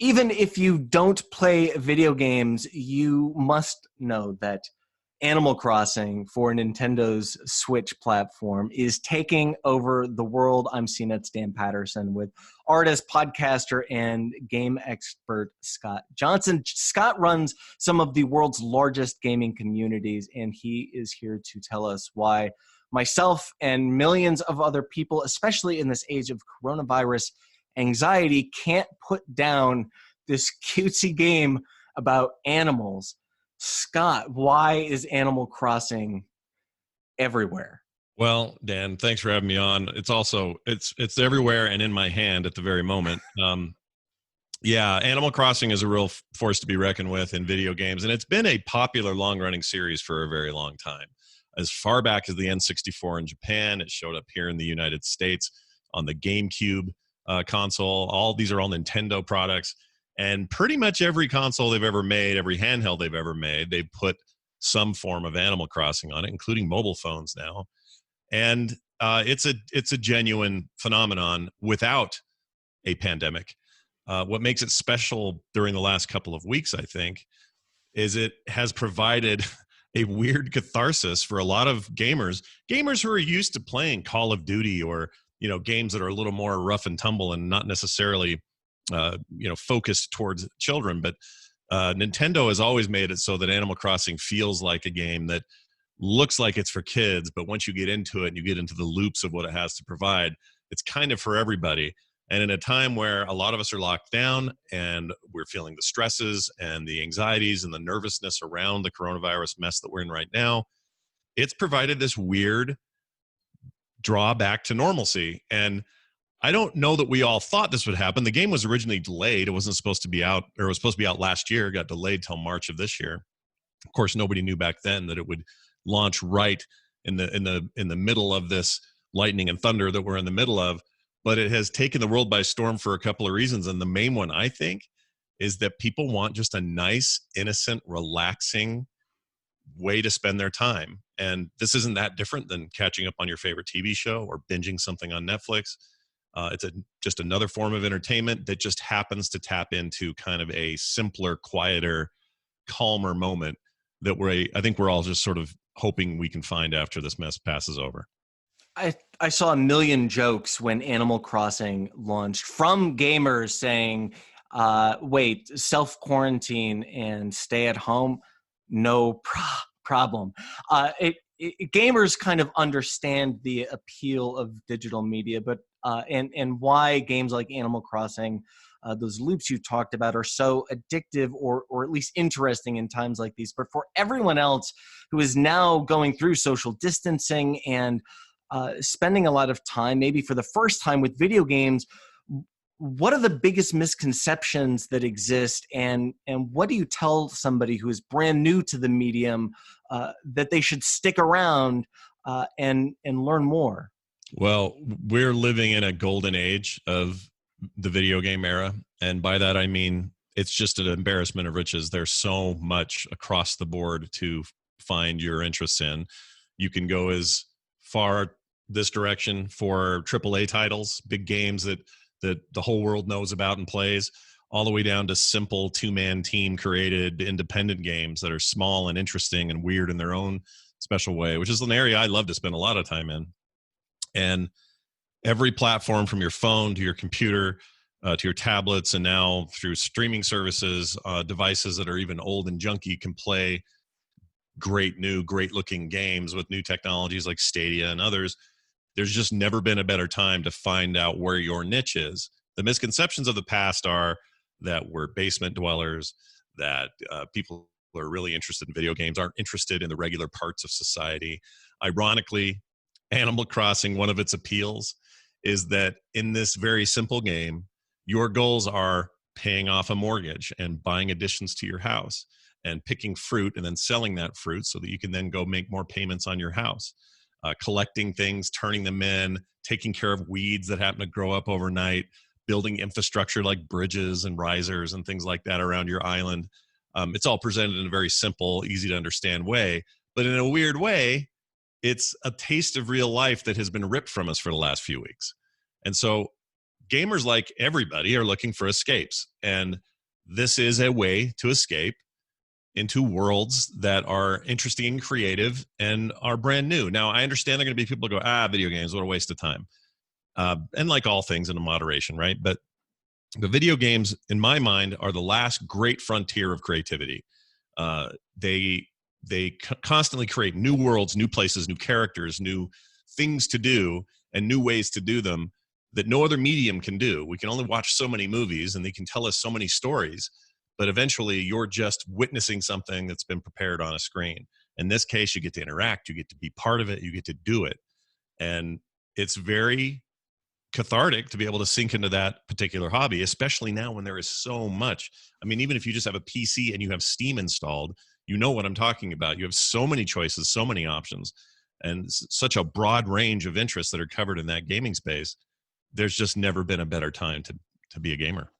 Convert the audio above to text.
Even if you don't play video games, you must know that Animal Crossing for Nintendo's Switch platform is taking over the world. I'm CNET's Dan Patterson with artist, podcaster, and game expert Scott Johnson. Scott runs some of the world's largest gaming communities, and he is here to tell us why myself and millions of other people, especially in this age of coronavirus anxiety, can't put down this cutesy game about animals. Scott, why is Animal Crossing everywhere? Well, Dan, thanks for having me on. It's everywhere and in my hand at the very moment. Yeah, Animal Crossing is a real force to be reckoned with in video games, and it's been a popular long-running series for a very long time. As far back as the N64 in Japan, it showed up here in the United States on the GameCube console. These are all Nintendo products, and pretty much every console they've ever made, every handheld they've ever made, they put some form of Animal Crossing on it, including mobile phones now. And it's a genuine phenomenon without a pandemic. What makes it special during the last couple of weeks, I think, is it has provided a weird catharsis for a lot of gamers who are used to playing Call of Duty or games that are a little more rough and tumble and not necessarily focused towards children. But Nintendo has always made it so that Animal Crossing feels like a game that looks like it's for kids, but once you get into it and you get into the loops of what it has to provide, it's kind of for everybody. And in a time where a lot of us are locked down and we're feeling the stresses and the anxieties and the nervousness around the coronavirus mess that we're in right now, it's provided this weird drawback to normalcy. And I don't know that we all thought this would happen. The game was originally delayed. It wasn't supposed to be out, or it was supposed to be out last year. It got delayed till March of this year. Of course, nobody knew back then that it would launch right in the middle of this lightning and thunder that we're in the middle of. But it has taken the world by storm for a couple of reasons. And the main one, I think, is that people want just a nice, innocent, relaxing way to spend their time. And this isn't that different than catching up on your favorite TV show or binging something on Netflix. It's just another form of entertainment that just happens to tap into kind of a simpler, quieter, calmer moment that I think we're all just sort of hoping we can find after this mess passes over. I saw a million jokes when Animal Crossing launched from gamers saying, wait, self-quarantine and stay at home, no problem. Gamers kind of understand the appeal of digital media, but and why games like Animal Crossing, those loops you talked about, are so addictive or at least interesting in times like these. But for everyone else who is now going through social distancing and spending a lot of time, maybe for the first time, with video games, what are the biggest misconceptions that exist, and what do you tell somebody who is brand new to the medium that they should stick around and learn more? Well, we're living in a golden age of the video game era, and by that I mean it's just an embarrassment of riches. There's so much across the board to find your interests in. You can go as far this direction for AAA titles, big games that the whole world knows about and plays, all the way down to simple two-man team created independent games that are small and interesting and weird in their own special way, which is an area I love to spend a lot of time in. And every platform, from your phone to your computer to your tablets, and now through streaming services, devices that are even old and junky, can play great looking games with new technologies like Stadia and others. There's just never been a better time to find out where your niche is. The misconceptions of the past are that we're basement dwellers, that people who are really interested in video games aren't interested in the regular parts of society. Ironically, Animal Crossing, one of its appeals is that in this very simple game, your goals are paying off a mortgage and buying additions to your house and picking fruit and then selling that fruit so that you can then go make more payments on your house. Collecting things, turning them in, taking care of weeds that happen to grow up overnight, building infrastructure like bridges and risers and things like that around your island. It's all presented in a very simple, easy to understand way, but in a weird way, it's a taste of real life that has been ripped from us for the last few weeks. And so gamers, like everybody, are looking for escapes, and this is a way to escape into worlds that are interesting and creative and are brand new. Now, I understand there are going to be people who go, video games, what a waste of time. And like all things in a moderation, right? But the video games, in my mind, are the last great frontier of creativity. Uh, they constantly create new worlds, new places, new characters, new things to do, and new ways to do them that no other medium can do. We can only watch so many movies, and they can tell us so many stories, but eventually you're just witnessing something that's been prepared on a screen. In this case, you get to interact, you get to be part of it, you get to do it. And it's very cathartic to be able to sink into that particular hobby, especially now when there is so much. I mean, even if you just have a PC and you have Steam installed, you know what I'm talking about. You have so many choices, so many options, and such a broad range of interests that are covered in that gaming space. There's just never been a better time to be a gamer.